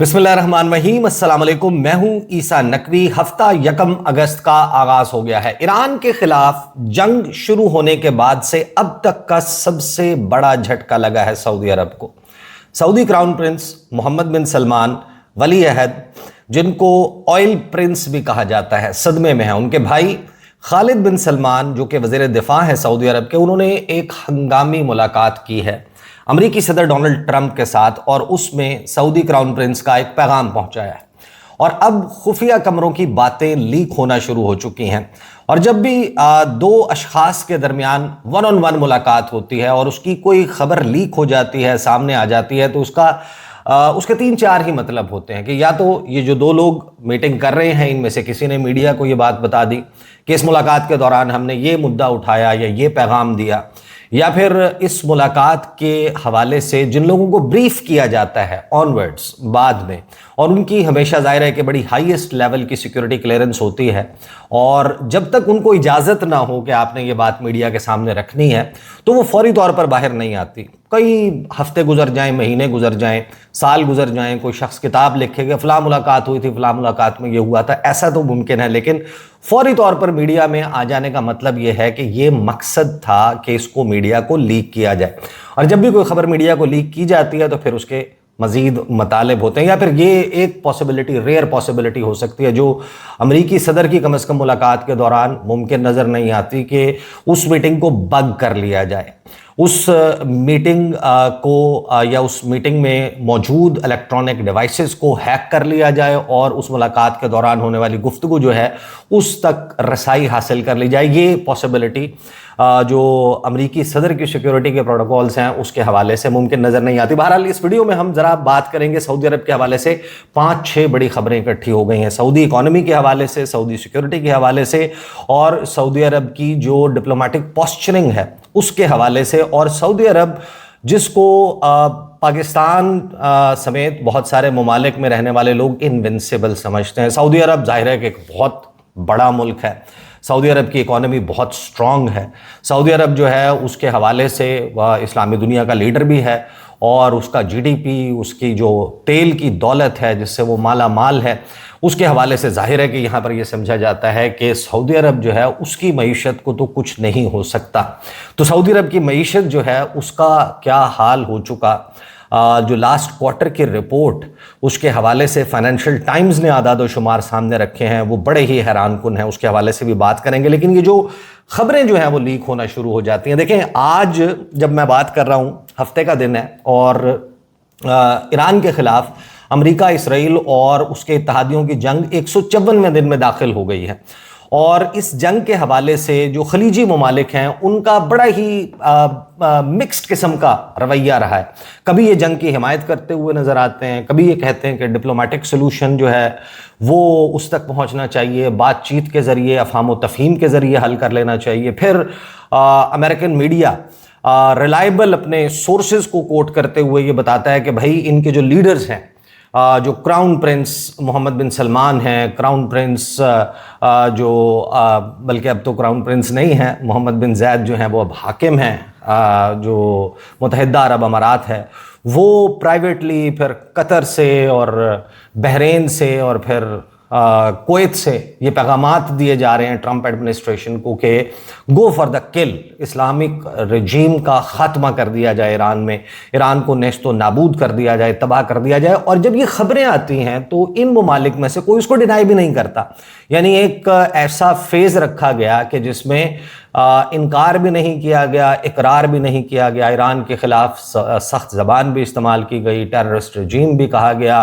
बिस्मिल्लाहिर्रहमानिर्रहीम, अस्सलाम वालेकुम। मैं हूं ईसा नकवी। हफ्ता 1 अगस्त का आगाज हो गया है। ईरान के खिलाफ जंग शुरू होने के बाद से अब तक का सबसे बड़ा झटका लगा है सऊदी अरब को। सऊदी क्राउन प्रिंस मोहम्मद बिन सलमान वली अहद, जिनको ऑयल प्रिंस भी कहा जाता है, सदमे में है। उनके भाई खालिद बिन सलमान, जो कि वज़ीर दिफा है सऊदी अरब के, उन्होंने एक हंगामी मुलाकात की है अमरीकी सदर डोनाल्ड ट्रंप के साथ, और उसमें सऊदी क्राउन प्रिंस का एक पैगाम पहुंचाया है। और अब खुफिया कमरों की बातें लीक होना शुरू हो चुकी हैं। और जब भी दो अशखास के दरमियान वन ऑन वन मुलाकात होती है और उसकी कोई खबर लीक हो जाती है, सामने आ जाती है, तो उसके 3-4 ही मतलब होते हैं कि या तो ये जो दो लोग मीटिंग कर रहे हैं, इनमें से किसी ने मीडिया को ये बात बता दी कि इस मुलाकात के दौरान हमने ये मुद्दा उठाया या ये पैगाम दिया, या फिर इस मुलाकात के हवाले से जिन लोगों को ब्रीफ किया जाता है ऑनवर्ड्स बाद में, और उनकी हमेशा जाहिर है कि बड़ी हाईएस्ट लेवल की सिक्योरिटी क्लियरेंस होती है, और जब तक उनको इजाज़त ना हो कि आपने ये बात मीडिया के सामने रखनी है, तो वो फौरी तौर पर बाहर नहीं आती। कई हफ्ते गुजर जाएं, महीने गुजर जाएं, साल गुजर जाएं, कोई शख्स किताब लिखेगा फ़लाँ मुलाकात हुई थी, फ़लाँ मुलाकात में ये हुआ था, ऐसा तो मुमकिन है, लेकिन फौरी तौर पर मीडिया में आ जाने का मतलब ये है कि ये मकसद था कि इसको मीडिया को लीक किया जाए। और जब भी कोई खबर मीडिया को लीक की जाती है तो फिर उसके मजीद मतालिब होते हैं, या फिर ये एक पॉसिबिलिटी, रेयर पॉसिबिलिटी हो सकती है जो अमरीकी सदर की कम अज़ कम मुलाकात के दौरान मुमकिन नज़र नहीं आती, कि उस मीटिंग को बग कर लिया जाए, उस मीटिंग या उस मीटिंग में मौजूद इलेक्ट्रॉनिक डिवाइसेस को हैक कर लिया जाए और उस मुलाकात के दौरान होने वाली गुफ्तगू जो है उस तक रसाई हासिल कर ली जाए। ये पॉसिबिलिटी जो अमरीकी सदर की सिक्योरिटी के प्रोटोकॉल्स हैं उसके हवाले से मुमकिन नज़र नहीं आती। बहरहाल इस वीडियो में हम ज़रा बात करेंगे सऊदी अरब के हवाले से। 5-6 बड़ी खबरें इकट्ठी हो गई हैं सऊदी इकॉनमी के हवाले से, सऊदी सिक्योरिटी के हवाले से, और सऊदी अरब की जो डिप्लोमेटिक पॉस्चरिंग है उसके हवाले से। और सऊदी अरब, जिसको पाकिस्तान समेत बहुत सारे ममालिक में रहने वाले लोग इनविंसिबल समझते हैं। सऊदी अरब जाहिर है कि एक बहुत बड़ा मुल्क है, सऊदी अरब की इकॉनमी बहुत स्ट्रॉन्ग है, सऊदी अरब जो है उसके हवाले से वह इस्लामी दुनिया का लीडर भी है, और उसका जीडीपी, उसकी जो तेल की दौलत है जिससे वो माला माल है, उसके हवाले से जाहिर है कि यहाँ पर यह समझा जाता है कि सऊदी अरब जो है उसकी मईशत को तो कुछ नहीं हो सकता। तो सऊदी अरब की मईशत जो है उसका क्या हाल हो चुका, जो लास्ट क्वार्टर की रिपोर्ट उसके हवाले से फाइनेंशियल टाइम्स ने आदाद व शुमार सामने रखे हैं, वो बड़े ही हैरानकुन हैं, उसके हवाले से भी बात करेंगे। लेकिन ये जो खबरें जो हैं वो लीक होना शुरू हो जाती हैं। देखें, आज जब मैं बात कर रहा हूँ, हफ्ते का दिन है, और ईरान के खिलाफ अमेरिका, इसराइल और उसके इत्तहादियों की जंग 154वें दिन में दाखिल हो गई है। और इस जंग के हवाले से जो खलीजी ममालिक हैं उनका बड़ा ही मिक्स्ड किस्म का रवैया रहा है। कभी ये जंग की हिमायत करते हुए नज़र आते हैं, कभी ये कहते हैं कि डिप्लोमेटिक सोल्यूशन जो है वो उस तक पहुंचना चाहिए, बातचीत के ज़रिए, अफ़हाम व तफ़हीम के ज़रिए हल कर लेना चाहिए। फिर अमेरिकन मीडिया रिलायबल अपने सोर्सेज को कोट करते हुए ये बताता है कि भाई इनके जो लीडर्स हैं, जो क्राउन प्रिंस मोहम्मद बिन सलमान हैं, क्राउन प्रिंस बल्कि अब तो क्राउन प्रिंस नहीं हैं, मोहम्मद बिन जैद जो हैं वो अब हाकिम हैं, जो मुत्तहिदा अरब अमारात है, वो प्राइवेटली फिर कतर से और बहरीन से और फिर कुवैत से ये पैगामात दिए जा रहे हैं ट्रंप एडमिनिस्ट्रेशन को कि go for the kill, Islamic regime का ख़ात्मा कर दिया जाए ईरान में, ईरान को नेस्तो नाबूद कर दिया जाए, तबाह कर दिया जाए। और जब ये खबरें आती हैं तो इन ममालिक में से कोई उसको डिनाई भी नहीं करता। यानी एक ऐसा फेज़ रखा गया कि जिसमें इनकार भी नहीं किया गया, इकरार भी नहीं किया गया, ईरान के ख़िलाफ़ सख्त ज़बान भी इस्तेमाल की गई, टेररिस्ट रजीम भी कहा गया,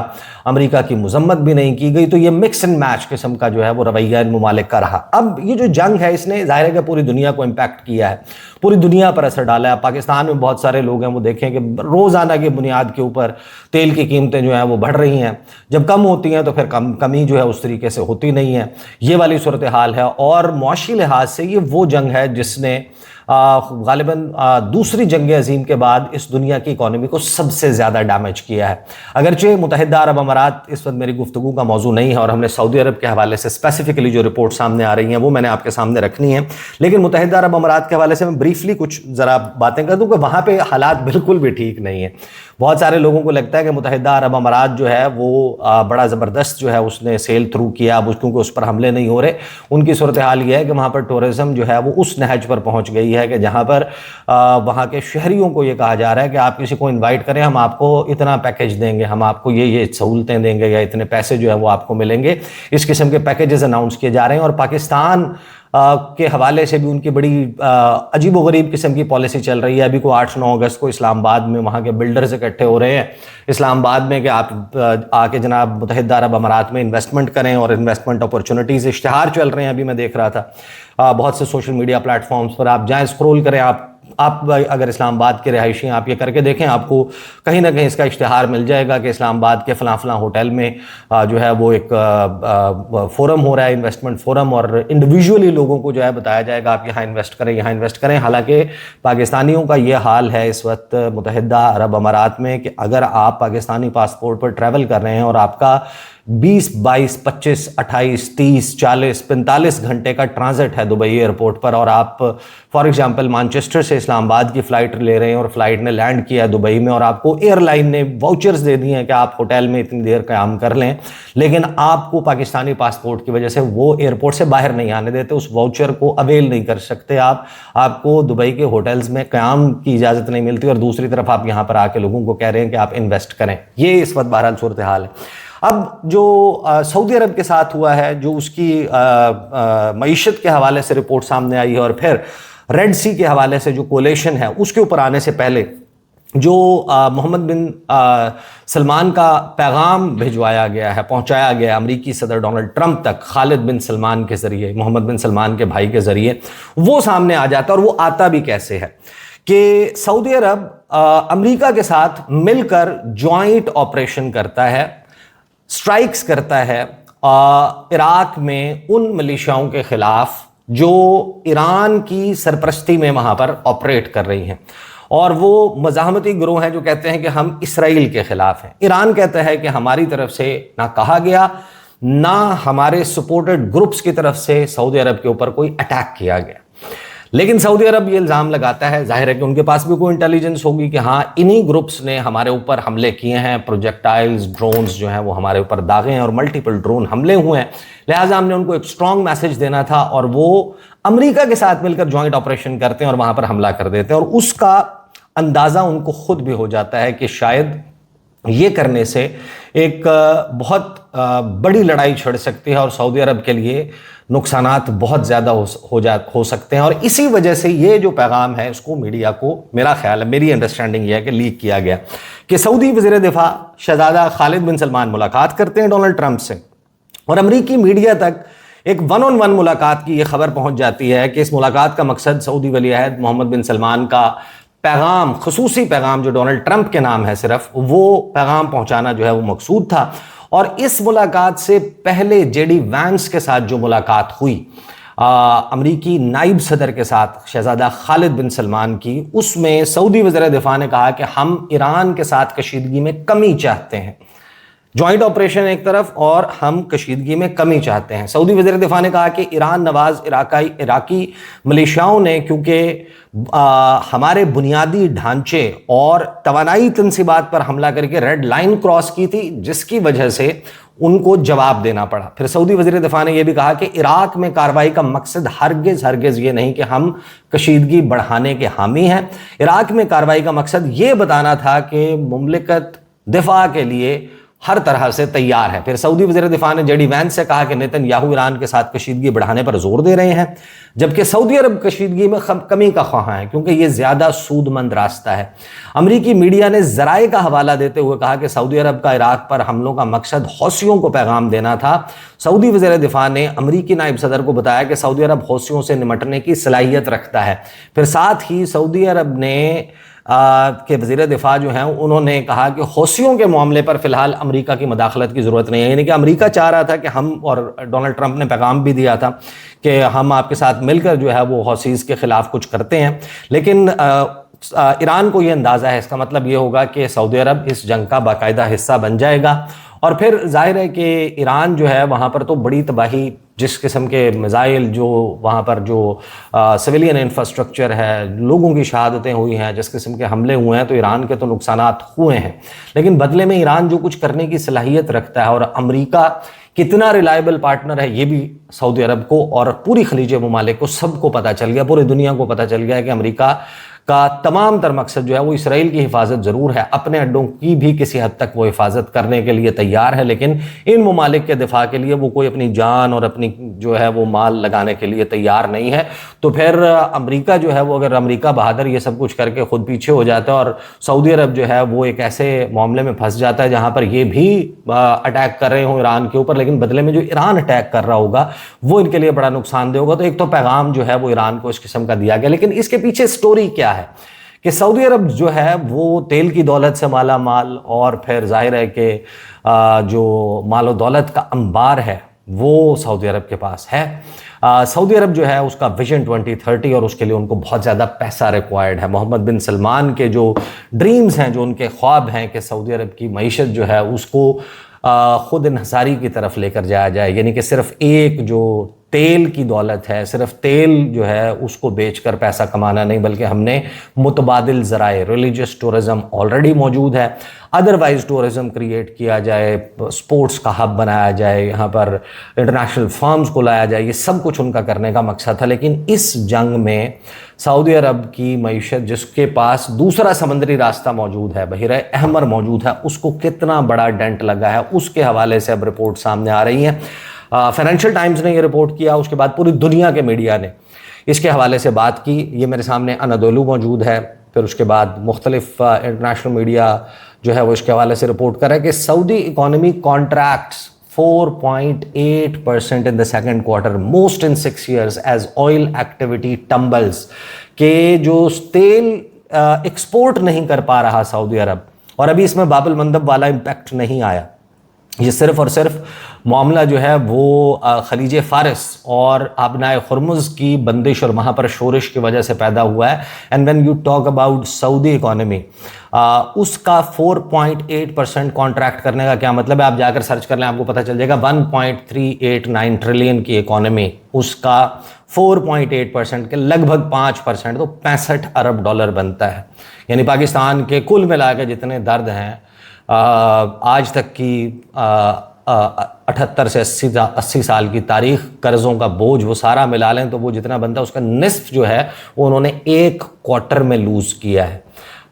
अमेरिका की मजम्मत भी नहीं की गई। तो ये मिक्स एंड मैच किस्म का जो है वो रवैया इन ममालिक का रहा। अब ये जो जंग है इसने ज़ाहिर है कि पूरी दुनिया को इम्पैक्ट किया है, पूरी दुनिया पर असर डाला है। पाकिस्तान में बहुत सारे लोग हैं, वो देखें कि रोज़ाना की बुनियाद के ऊपर तेल की कीमतें जो हैं वो बढ़ रही हैं। जब कम होती हैं तो फिर कमी जो है उस तरीके से होती नहीं है। ये वाली सूरत हाल है। और मुआशी लिहाज से ये वो जंग है जिसने गालिबन दूसरी जंग अजीम के बाद इस दुनिया की इकोनॉमी को सबसे ज़्यादा डैमेज किया है। अगरचे मुत्तहिदा अरब अमारात इस वक्त मेरी गुफ्तगू का मौजू नहीं है और हमने सऊदी अरब के हवाले से स्पेसिफिकली जो रिपोर्ट सामने आ रही हैं वो मैंने आपके सामने रखनी है, लेकिन मुत्तहिदा अरब अमारात के हवाले से मैं ब्रीफली कुछ ज़रा बातें कर दूँ कि वहाँ पर हालात बिल्कुल भी ठीक नहीं है। बहुत सारे लोगों को लगता है कि मुत्तहिदा अरब अमारात जो है वो बड़ा ज़बरदस्त जो है उसने सेल थ्रू किया, अब क्योंकि उस पर हमले नहीं हो रहे। उनकी सूरत हाल ये है कि वहाँ पर टूरिज़म जो है वो उस नहज पर पहुँच गई है कि जहाँ पर वहाँ के शहरियों को ये कहा जा रहा है कि आप किसी को इनवाइट करें, हम आपको इतना पैकेज देंगे, हम आपको ये सहूलतें देंगे या इतने पैसे जो है वो आपको मिलेंगे। इस किस्म के पैकेजेस अनाउंस किए जा रहे हैं और पाकिस्तान के हवाले से भी उनकी बड़ी अजीब व गरीब किस्म की पॉलिसी चल रही है। अभी को 8-9 अगस्त को इस्लामाबाद में वहाँ के बिल्डर्स इकट्ठे हो रहे हैं इस्लामाबाद में कि आप आके जनाब मुत्तहिदा अरब अमारात में इन्वेस्टमेंट करें और इन्वेस्टमेंट अपॉर्चुनिटीज़ इश्तिहार चल रहे हैं। अभी मैं देख रहा था बहुत से सोशल मीडिया प्लेटफॉर्म्स पर, आप जाएँ स्क्रॉल करें, आप अगर इस्लामाबाद के रहायशी आप ये करके देखें, आपको कहीं ना कहीं इसका इश्तिहार मिल जाएगा कि इस्लामाबाद के फ़लाँ होटल में जो है वो एक फोरम हो रहा है, इन्वेस्टमेंट फोरम, और इंडिविजुअली लोगों को जो है बताया जाएगा आप यहाँ इन्वेस्ट करें, यहाँ इन्वेस्ट करें। हालांकि पाकिस्तानियों का ये हाल है इस वक्त मुत्तहिदा अरब अमारात में कि अगर आप पाकिस्तानी पासपोर्ट पर ट्रैवल कर रहे हैं और आपका 20, 22, 25, 28, 30, 40, 45 घंटे का ट्रांजिट है दुबई एयरपोर्ट पर, और आप फॉर एग्जांपल मैनचेस्टर से इस्लामाबाद की फ़्लाइट ले रहे हैं और फ्लाइट ने लैंड किया है दुबई में और आपको एयरलाइन ने वाउचर्स दे दिए हैं कि आप होटल में इतनी देर क़याम कर लें, लेकिन आपको पाकिस्तानी पासपोर्ट की वजह से वो एयरपोर्ट से बाहर नहीं आने देते, उस वाउचर को अवेल नहीं कर सकते आपको दुबई के होटल्स में क़याम की इजाज़त नहीं मिलती, और दूसरी तरफ आप यहाँ पर आके लोगों को कह रहे हैं कि आप इन्वेस्ट करें। ये इस वक्त बहरहाल सूरत हाल है। अब जो सऊदी अरब के साथ हुआ है, जो उसकी मईशत के हवाले से रिपोर्ट सामने आई है, और फिर रेड सी के हवाले से जो कोलेशन है उसके ऊपर आने से पहले जो मोहम्मद बिन सलमान का पैगाम भिजवाया गया है, पहुंचाया गया अमेरिकी सदर डोनाल्ड ट्रंप तक खालिद बिन सलमान के ज़रिए, मोहम्मद बिन सलमान के भाई के ज़रिए, वो सामने आ जाता है। और वो आता भी कैसे है कि सऊदी अरब अमेरिका के साथ मिलकर जॉइंट ऑपरेशन करता है, स्ट्राइक्स करता है इराक में उन मिलिशियाओं के खिलाफ जो ईरान की सरपरस्ती में वहां पर ऑपरेट कर रही हैं, और वो मज़ाहमती गिरोह हैं जो कहते हैं कि हम इसराइल के खिलाफ हैं। ईरान कहता है कि हमारी तरफ से ना कहा गया ना हमारे सपोर्टेड ग्रुप्स की तरफ से सऊदी अरब के ऊपर कोई अटैक किया गया, लेकिन सऊदी अरब ये इल्ज़ाम लगाता है, जाहिर है कि उनके पास भी कोई इंटेलिजेंस होगी कि हाँ इन्हीं ग्रुप्स ने हमारे ऊपर हमले किए हैं, प्रोजेक्टाइल्स ड्रोन्स जो हैं वो हमारे ऊपर दागे हैं और मल्टीपल ड्रोन हमले हुए हैं, लिहाजा हमने उनको एक स्ट्रॉन्ग मैसेज देना था, और वो अमेरिका के साथ मिलकर जॉइंट ऑपरेशन करते हैं और वहां पर हमला कर देते हैं। और उसका अंदाज़ा उनको खुद भी हो जाता है कि शायद ये करने से एक बहुत बड़ी लड़ाई छिड़ सकती है और सऊदी अरब के लिए नुकसानात बहुत ज़्यादा हो सकते हैं। और इसी वजह से ये जो पैगाम है इसको मीडिया को, मेरा ख्याल है, मेरी अंडरस्टैंडिंग ये है कि लीक किया गया कि सऊदी वज़ीर दिफा शहजादा खालिद बिन सलमान मुलाकात करते हैं डोनाल्ड ट्रंप से, और अमरीकी मीडिया तक एक 1-on-1 मुलाकात की ये खबर पहुंच जाती है कि इस मुलाकात का मकसद सऊदी वली अहद मोहम्मद बिन सलमान का पैगाम, खसूसी पैगाम जो डोनाल्ड ट्रंप के नाम है सिर्फ, वो पैगाम पहुंचाना जो है वो मकसूद था। और इस मुलाकात से पहले जेडी वैंस के साथ जो मुलाकात हुई अमरीकी नाइब सदर के साथ शहजादा खालिद बिन सलमान की, उसमें सऊदी वज़ीर दिफा ने कहा कि हम ईरान के साथ कशीदगी में कमी चाहते हैं, जॉइंट ऑपरेशन एक तरफ और हम कशीदगी में कमी चाहते हैं। सऊदी वज़ीर दिफा ने कहा कि ईरान नवाज इराकी मिलिशियाओं ने क्योंकि हमारे बुनियादी ढांचे और तवानाई तनसीबात पर हमला करके रेड लाइन क्रॉस की थी, जिसकी वजह से उनको जवाब देना पड़ा। फिर सऊदी वज़ीर दिफा ने यह भी कहा कि इराक में कार्रवाई का मकसद हरगिज़ ये नहीं कि हम कशीदगी बढ़ाने के हामी हैं, इराक में कार्रवाई का मकसद ये बताना था कि मुमलिकत दिफा के लिए हर तरह से तैयार है। फिर सऊदी वज़ीर दिफा ने जेडी वैंस से कहा कि नेतन्याहू ईरान के साथ कशीदगी बढ़ाने पर जोर दे रहे हैं, जबकि सऊदी अरब कशीदगी में कमी का ख्वाह है क्योंकि यह ज़्यादा सूदमंद रास्ता है। अमरीकी मीडिया ने ज़राए का हवाला देते हुए कहा कि सऊदी अरब का इराक पर हमलों का मकसद हौसियों को पैगाम देना था। सऊदी वज़ीर दिफा ने अमरीकी नायब सदर को बताया कि सऊदी अरब हौसियों से निमटने की सलाहियत रखता है। फिर साथ ही सऊदी अरब ने के वज़ीर दिफा जो हैं उन्होंने कहा कि हौसियों के मामले पर फिलहाल अमेरिका की मदाखलत की ज़रूरत नहीं है। यानी कि अमेरिका चाह रहा था कि हम, और डोनाल्ड ट्रंप ने पैगाम भी दिया था कि हम आपके साथ मिलकर जो है वो हौसीज़ के ख़िलाफ़ कुछ करते हैं, लेकिन ईरान को ये अंदाज़ा है, इसका मतलब ये होगा कि सऊदी अरब इस जंग का बाकायदा हिस्सा बन जाएगा। और फिर जाहिर है कि ईरान जो है वहाँ पर तो बड़ी तबाही, जिस किस्म के मिज़ाइल जो वहाँ पर जो सिविलियन इंफ्रास्ट्रक्चर है, लोगों की शहादतें हुई हैं, जिस किस्म के हमले हुए हैं, तो ईरान के तो नुकसानात हुए हैं। लेकिन बदले में ईरान जो कुछ करने की सलाहियत रखता है, और अमेरिका कितना रिलायबल पार्टनर है, ये भी सऊदी अरब को और पूरी खलीज ममालिक को सबको पता चल गया, पूरी दुनिया को पता चल गया कि अमेरिका का तमाम तर मकसद जो है वो इसराइल की हिफाजत ज़रूर है, अपने अड्डों की भी किसी हद तक वो हिफाजत करने के लिए तैयार है, लेकिन इन ममालिक के दिफा के लिए वो कोई अपनी जान और अपनी जो है वो माल लगाने के लिए तैयार नहीं है। तो फिर अमेरिका जो है वो, अगर अमेरिका बहादुर ये सब कुछ करके खुद पीछे हो जाता है और सऊदी अरब जो है वो एक ऐसे मामले में फंस जाता है जहाँ पर ये भी अटैक कर रहे हों ईरान के ऊपर, लेकिन बदले में जो ईरान अटैक कर रहा होगा वो इनके लिए बड़ा नुकसानदेह होगा। तो एक तो पैगाम जो है वो ईरान को इस किस्म का दिया गया, लेकिन इसके पीछे स्टोरी क्या है कि सऊदी अरब जो है वो तेल की दौलत से माला माल, और फिर जाहिर है कि जो मालो दौलत का अंबार है वो सऊदी अरब के पास है। सऊदी अरब जो है उसका विजन 2030, और उसके लिए उनको बहुत ज़्यादा पैसा रिक्वायर्ड है। मोहम्मद बिन सलमान के जो ड्रीम्स हैं, जो उनके ख्वाब हैं कि सऊदी अरब की मईशत जो है उसको खुद इन्हसारी की तरफ लेकर जाया जाए, यानी कि सिर्फ एक जो तेल की दौलत है, सिर्फ तेल जो है उसको बेचकर पैसा कमाना नहीं, बल्कि हमने मुतबादिल ज़राए, रिलीजियस टूरिज़म ऑलरेडी मौजूद है, अदरवाइज टूरिज़म क्रिएट किया जाए, स्पोर्ट्स का हब बनाया जाए, यहाँ पर इंटरनेशनल फर्म्स को लाया जाए, ये सब कुछ उनका करने का मकसद था। लेकिन इस जंग में सऊदी अरब की मईशत, जिसके पास दूसरा समंदरी रास्ता मौजूद है, बहिरे अहमर मौजूद है, उसको कितना बड़ा डेंट लगा है, उसके हवाले से अब रिपोर्ट सामने आ रही हैं। फाइनेंशियल टाइम्स ने ये रिपोर्ट किया, उसके बाद पूरी दुनिया के मीडिया ने इसके हवाले से बात की। ये मेरे सामने अनादोलू मौजूद है, फिर उसके बाद मुख्तलिफ इंटरनेशनल मीडिया जो है वो इसके हवाले से रिपोर्ट कर रहा है कि Saudi economy contracts 4.8% in the second quarter, most in 6 years, as oil activity tumbles, के जो तेल एक्सपोर्ट नहीं कर पा रहा सऊदी अरब, और अभी इसमें बाबुल मंदब वाला इम्पैक्ट नहीं आया, ये सिर्फ और सिर्फ मामला जो है वो खलीज फ़ारिस और आबनाए खुरमुज़ की बंदिश और वहाँ पर शोरिश की वजह से पैदा हुआ है। And when you talk about Saudi economy, उसका 4.8% कॉन्ट्रैक्ट करने का क्या मतलब है, आप जाकर सर्च कर लें, आपको पता चल जाएगा। 1.389 ट्रिलियन की इकोनॉमी, उसका 4.8% के लगभग 5%, तो 65 अरब डॉलर बनता है। यानी पाकिस्तान के कुल मिला के जितने दर्द हैं आज तक की 78 से 80 साल की तारीख, कर्ज़ों का बोझ वो सारा मिला लें तो वो जितना बनता है उसका निस्फ जो है वो उन्होंने एक क्वार्टर में लूज़ किया है,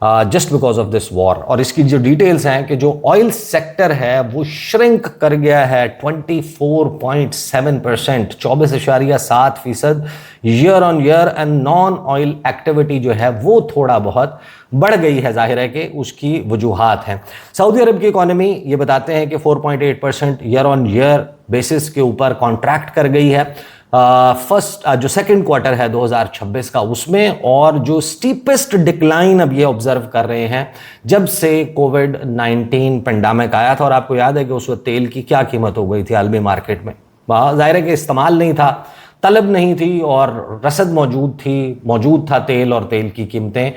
just because of this war. और इसकी जो डिटेल्स हैं कि जो ऑयल सेक्टर है वो श्रिंक कर गया है 24.7%, 24.7% year on year, and non oil activity जो है वो थोड़ा बहुत बढ़ गई है। जाहिर है कि उसकी वजूहात हैं। सऊदी अरब की इकोनॉमी ये बताते हैं कि 4.8% ईयर ऑन ईयर बेसिस के ऊपर कॉन्ट्रैक्ट कर गई है जो सेकंड क्वार्टर है 2026 का उसमें, और जो स्टीपेस्ट डिक्लाइन अब ये ऑब्जर्व कर रहे हैं जब से कोविड-19 पेंडेमिक आया था। और आपको याद है कि उस वक्त तेल की क्या कीमत हो गई थी आलमी मार्केट में, जाहिर है कि इस्तेमाल नहीं था, तलब नहीं थी, और रसद मौजूद था तेल, और तेल की कीमतें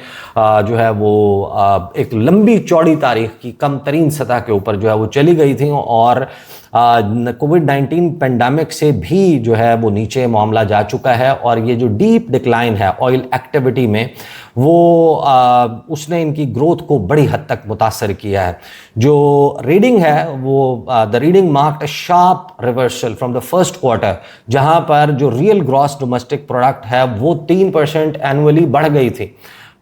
जो है वो एक लंबी चौड़ी तारीख की कम तरीन सतह के ऊपर जो है वो चली गई थी। और कोविड-19 पेंडेमिक से भी जो है वो नीचे मामला जा चुका है, और ये जो डीप डिक्लाइन है ऑयल एक्टिविटी में वो उसने इनकी ग्रोथ को बड़ी हद तक मुतासर किया है। जो रीडिंग है वो the reading marked a sharp reversal from the first quarter, जहां पर जो रियल ग्रॉस डोमेस्टिक प्रोडक्ट है वो 3% एनुअली बढ़ गई थी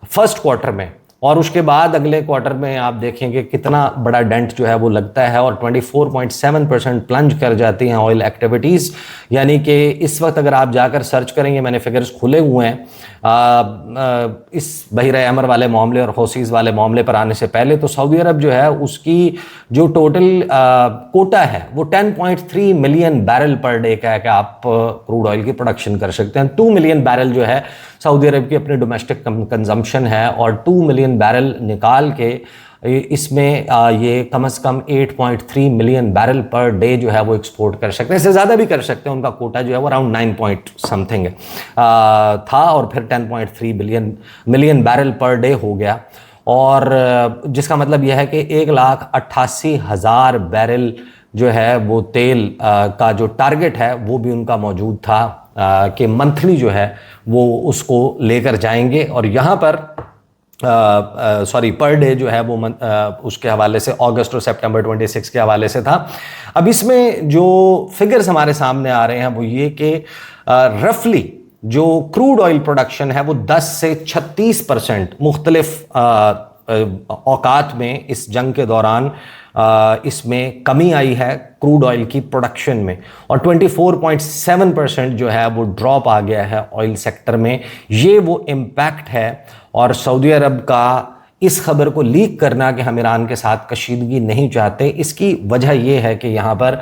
फर्स्ट क्वार्टर में, और उसके बाद अगले क्वार्टर में आप देखेंगे कितना बड़ा डेंट जो है वो लगता है, और 24.7% प्लंज कर जाती हैं ऑयल एक्टिविटीज़। यानी कि इस वक्त अगर आप जाकर सर्च करेंगे, मैंने फिगर्स खुले हुए हैं इस बहिर अमर वाले मामले और हौसीज़ वाले मामले पर आने से पहले, तो सऊदी अरब जो है उसकी जो टोटल कोटा है वो 10.3 मिलियन बैरल पर डे का है कि आप क्रूड ऑयल की प्रोडक्शन कर सकते हैं। 2 मिलियन बैरल जो है सऊदी अरब की अपनी डोमेस्टिक कंजम्पशन है और 2 मिलियन बैरल निकाल के इसमें ये कम से कम 8.3 मिलियन बैरल पर डे जो है वो एक्सपोर्ट कर सकते हैं। इससे ज़्यादा भी कर सकते हैं, उनका कोटा जो है वो अराउंड 9 पॉइंट समथिंग था और फिर 10.3 मिलियन बैरल पर डे हो गया। और जिसका मतलब यह है कि 1,88,000 बैरल जो है वो तेल का जो टारगेट है वो भी उनका मौजूद था कि मंथली जो है वो उसको लेकर जाएंगे। और यहाँ पर पर डे जो है वो उसके हवाले से अगस्त और सितंबर 26 के हवाले से था। अब इसमें जो फिगर्स हमारे सामने आ रहे हैं वो ये कि रफली जो क्रूड ऑयल प्रोडक्शन है वो 10 से 36% मुख्तलिफ औकात में इस जंग के दौरान इसमें कमी आई है क्रूड ऑयल की प्रोडक्शन में, और 24.7% जो है वो ड्रॉप आ गया है ऑयल सेक्टर में। ये वो इम्पैक्ट है। और सऊदी अरब का इस खबर को लीक करना कि हम ईरान के साथ कशीदगी नहीं चाहते, इसकी वजह यह है कि यहाँ पर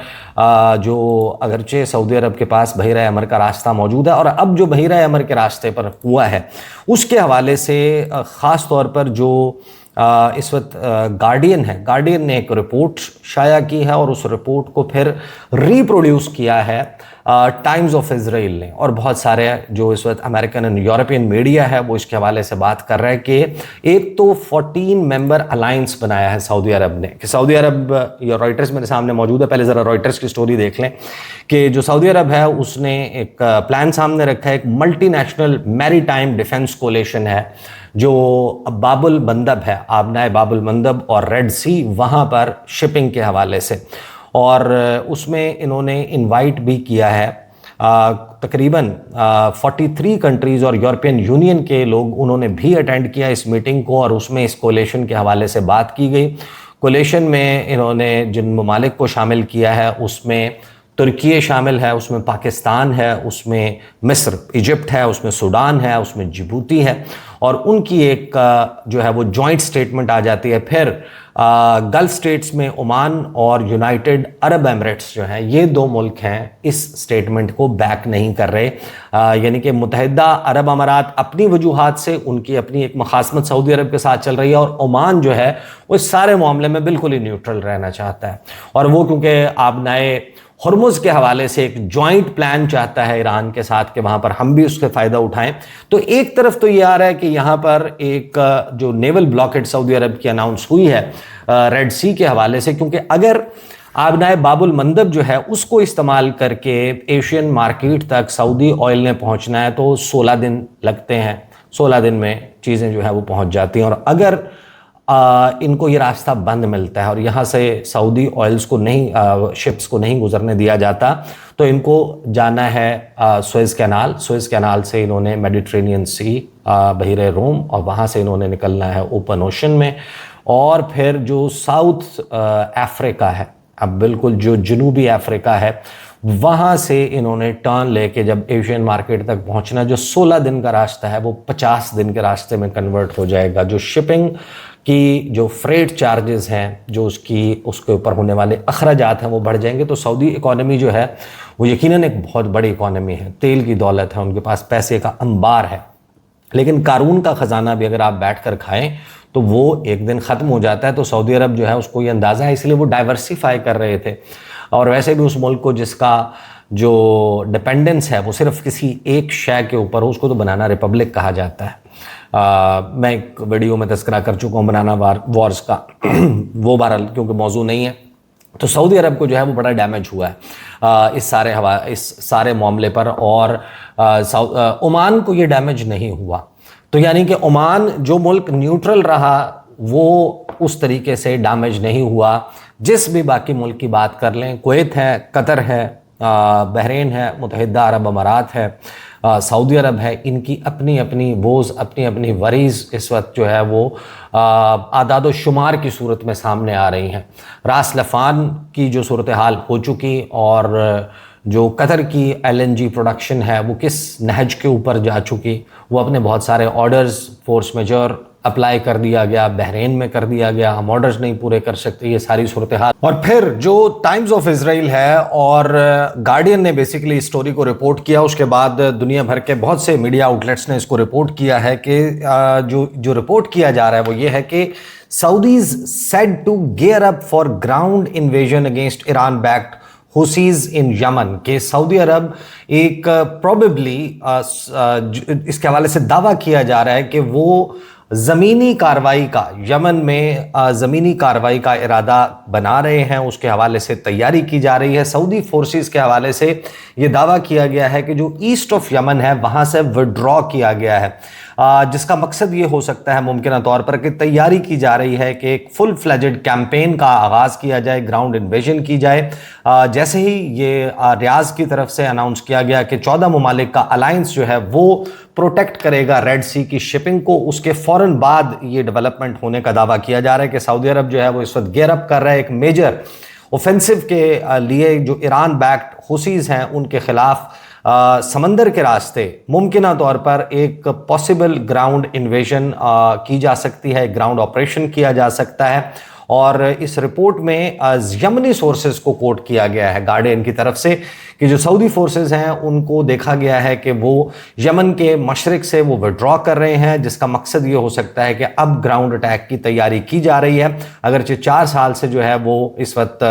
जो अगरचे सऊदी अरब के पास बहिरा अमर का रास्ता मौजूद है और अब जो बहिरा अमर के रास्ते पर हुआ है उसके हवाले से ख़ास तौर पर जो इस वक्त गार्डियन ने एक रिपोर्ट शाया की है और उस रिपोर्ट को फिर रिप्रोड्यूस किया है टाइम्स ऑफ इजराइल ने, और बहुत सारे जो इस वक्त अमेरिकन एंड यूरोपियन मीडिया है वो इसके हवाले से बात कर रहे हैं कि एक तो 14 मेंबर अलायंस बनाया है सऊदी अरब ने, कि सऊदी अरब, या रॉयटर्स मेरे सामने मौजूद है, पहले ज़रा रॉयटर्स की स्टोरी देख लें कि जो सऊदी अरब है उसने एक प्लान सामने रखा है, एक मल्टीनेशनल मैरीटाइम डिफेंस कोलिशन है जो बाबुल मंदब है, आबनाए बाबुल मंदब और रेड सी, वहाँ पर शिपिंग के हवाले से। और उसमें इन्होंने इनवाइट भी किया है तकरीबन 43 कंट्रीज़ और यूरोपियन यूनियन के लोग, उन्होंने भी अटेंड किया इस मीटिंग को और उसमें इस कोलिशन के हवाले से बात की गई। कोलिशन में इन्होंने जिन ममालिक को शामिल किया है उसमें तुर्की शामिल है, उसमें पाकिस्तान है, उसमें मिस्र, इजिप्ट है, उसमें सूडान है, उसमें जिबूती है, और उनकी एक जो है वो जॉइंट स्टेटमेंट आ जाती है। फिर गल्फ स्टेट्स में ओमान और यूनाइटेड अरब एमिरेट्स जो हैं, ये दो मुल्क हैं इस स्टेटमेंट को बैक नहीं कर रहे, यानी कि मुत्तहिदा अरब अमारात अपनी वजूहात से, उनकी अपनी एक मुखासमत सऊदी अरब के साथ चल रही है, और ओमान जो है वो इस सारे मामले में बिल्कुल ही न्यूट्रल रहना चाहता है। और वो क्योंकि आबनाए हुर्मुज़ के हवाले से एक जॉइंट प्लान चाहता है ईरान के साथ कि वहाँ पर हम भी उसका फ़ायदा उठाएं, तो एक तरफ तो ये आ रहा है कि यहाँ पर एक जो नेवल ब्लॉकेड सऊदी अरब की अनाउंस हुई है रेड सी के हवाले से, क्योंकि अगर आबनाए बाबुल मंदब जो है उसको इस्तेमाल करके एशियन मार्केट तक सऊदी ऑयल ने पहुँचना है तो 16 दिन लगते हैं, 16 दिन में चीज़ें जो है वो पहुँच जाती हैं। और अगर इनको ये रास्ता बंद मिलता है और यहाँ से सऊदी ऑयल्स को नहीं, शिप्स को नहीं गुजरने दिया जाता, तो इनको जाना है सुएज़ कैनाल से इन्होंने मेडिटेरेनियन सी, बहिरे रोम, और वहाँ से इन्होंने निकलना है ओपन ओशन में, और फिर जो साउथ अफ्रीका है, अब बिल्कुल जो जनूबी अफ्रीका है, वहाँ से इन्होंने टर्न लेके जब एशियन मार्केट तक पहुँचना, जो 16 दिन का रास्ता है वो 50 दिन के रास्ते में कन्वर्ट हो जाएगा। जो शिपिंग की जो फ्रेट चार्जेस हैं, जो उसके ऊपर होने वाले अखराजात हैं वो बढ़ जाएंगे। तो सऊदी इकॉनमी जो है वो यकीनन एक बहुत बड़ी इकॉनमी है, तेल की दौलत है, उनके पास पैसे का अंबार है, लेकिन कारून का ख़जाना भी अगर आप बैठ कर खाएँ तो वो एक दिन ख़त्म हो जाता है। तो सऊदी अरब जो है उसको ये अंदाज़ा है, इसलिए वो डाइवर्सिफाई कर रहे थे। और वैसे भी उस मुल्क को जिसका जो डिपेंडेंस है वो सिर्फ किसी एक शय के ऊपर हो, उसको तो बनाना रिपब्लिक कहा जाता है। मैं एक वीडियो में तस्करा कर चुका हूँ बनाना वॉर्स का वो बहरहाल क्योंकि मौजू नहीं है। तो सऊदी अरब को जो है वो बड़ा डैमेज हुआ है इस सारे मामले पर, और ओमान को ये डैमेज नहीं हुआ। तो यानी कि ओमान जो मुल्क न्यूट्रल रहा वो उस तरीके से डैमेज नहीं हुआ। जिस भी बाकी मुल्क की बात कर लें, कुवैत है, कतर है, बहरीन है, मुत्तहिदा अरब अमारात है, सऊदी अरब है, इनकी अपनी अपनी बोझ, अपनी अपनी वरीज़ इस वक्त जो है वो आदाद शुमार की सूरत में सामने आ रही हैं। रास लफ़ान की जो सूरत हाल हो चुकी, और जो कतर की LNG प्रोडक्शन है वो किस नहज के ऊपर जा चुकी, वो अपने बहुत सारे ऑर्डर्स फोर्स मेजर अप्लाई कर दिया गया, बहरीन में कर दिया गया, हम ऑर्डर्स नहीं पूरे कर सकते, ये सारी सूरत हाल। और फिर जो टाइम्स ऑफ इजराइल है और गार्डियन ने बेसिकली इस स्टोरी को रिपोर्ट किया, उसके बाद दुनिया भर के बहुत से मीडिया आउटलेट्स ने इसको रिपोर्ट किया है कि जो रिपोर्ट किया जा रहा है वो ये है कि Saudis said to gear up for ground invasion against Iran backed Houthis in Yemen, के सऊदी अरब एक प्रोबेबली इसके हवाले से दावा किया जा रहा है कि वो ज़मीनी कार्रवाई का, यमन में ज़मीनी कार्रवाई का इरादा बना रहे हैं, उसके हवाले से तैयारी की जा रही है। सऊदी फोर्सेस के हवाले से ये दावा किया गया है कि जो ईस्ट ऑफ यमन है वहाँ से विड्रॉ किया गया है, जिसका मकसद ये हो सकता है मुमकिन तौर पर कि तैयारी की जा रही है कि एक फुल फ्लेजेड कैंपेन का आगाज़ किया जाए, ग्राउंड इन्वेजन की जाए। जैसे ही ये रियाज की तरफ से अनाउंस किया गया कि 14 ममालिक का अलायंस जो है वो प्रोटेक्ट करेगा रेड सी की शिपिंग को, उसके फौरन बाद ये डेवलपमेंट होने का दावा किया जा रहा है कि सऊदी अरब जो है वो इस वक्त गियर अप कर रहा है एक मेजर ऑफेंसिव के लिए जो ईरान बैक्ड हुसीज हैं उनके खिलाफ समंदर के रास्ते मुमकिन तौर पर एक पॉसिबल ग्राउंड इन्वेजन की जा सकती है, ग्राउंड ऑपरेशन किया जा सकता है। और इस रिपोर्ट में यमनी सोर्सेज को कोट किया गया है गार्डियन की तरफ से कि जो सऊदी फोर्सेज हैं उनको देखा गया है कि वो यमन के मशरिक से वो विड्रॉ कर रहे हैं, जिसका मकसद ये हो सकता है कि अब ग्राउंड अटैक की तैयारी की जा रही है। अगरचे 4 साल से जो है वो इस वक्त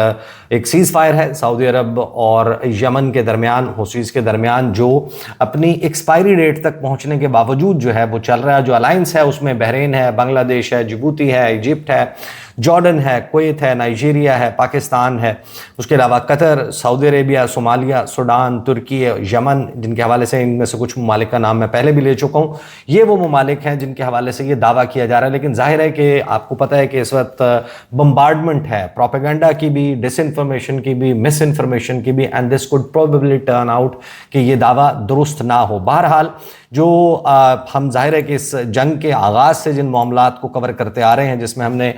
एक सीज फायर है सऊदी अरब और यमन के दरमियान, हुसीज के दरमियान, जो अपनी एक्सपायरी डेट तक पहुंचने के बावजूद जो है वो चल रहा है। जो अलायंस है उसमें बहरीन है, बांग्लादेश है, जिबूती है, इजिप्ट है, जॉर्डन है, कुवैत है, नाइजीरिया है, पाकिस्तान है, उसके अलावा Qatar, Saudi Arabia, Somalia, Sudan, तुर्की, यमन, जिनके हवाले से इनमें से कुछ ममालिक का नाम मैं पहले भी ले चुका हूँ। ये वो ममालिक हैं जिनके हवाले से ये दावा किया जा रहा है। लेकिन जाहिर है कि आपको पता है कि इस वक्त बम्बार्डमेंट है, प्रोपेगेंडा की भी, डिसइंफॉर्मेशन की भी, मिस इन्फॉर्मेशन की भी, and this could probably turn out कि ये दावा दुरुस्त ना हो। बहरहाल जो हम जाहिर है कि इस जंग के आगाज़ से जिन मामलात को कवर करते आ रहे हैं, जिसमें हमने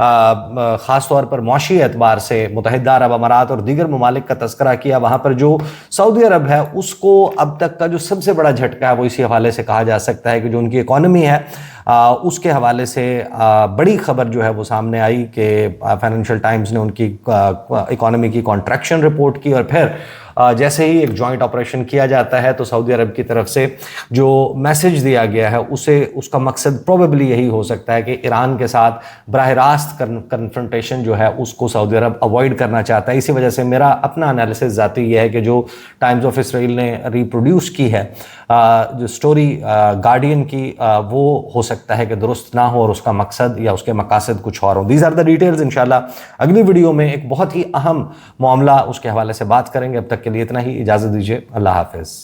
ख़ास तौर पर मौशी एतबार से मुत्तहिदा अरब अमारात और दीगर ममालिक का तस्करा किया, वहाँ पर जो सऊदी अरब है उसको अब तक का जो सबसे बड़ा झटका है वो इसी हवाले से कहा जा सकता है कि जो उनकी इकॉनमी है उसके हवाले से बड़ी खबर जो है वो सामने आई कि फाइनेंशियल टाइम्स ने उनकी इकॉनमी की कॉन्ट्रैक्शन रिपोर्ट की। और फिर जैसे ही एक जॉइंट ऑपरेशन किया जाता है तो सऊदी अरब की तरफ से जो मैसेज दिया गया है उसका मकसद प्रोबेबली यही हो सकता है कि ईरान के साथ बराह रास्त कन्फ्रंटेशन जो है उसको सऊदी अरब अवॉइड करना चाहता है। इसी वजह से मेरा अपना एनालिसिस ज़ाती ये है कि जो टाइम्स ऑफ इसराइल ने रिप्रोड्यूस की है जो स्टोरी गार्डियन की, वो हो सकता है कि दुरुस्त ना हो और उसका मकसद या उसके मकासद कुछ और हो। These are the details. इंशाल्लाह अगली वीडियो में एक बहुत ही अहम मामला उसके हवाले से बात करेंगे। अब तक के लिए इतना ही, इजाज़त दीजिए। अल्लाह हाफिज़।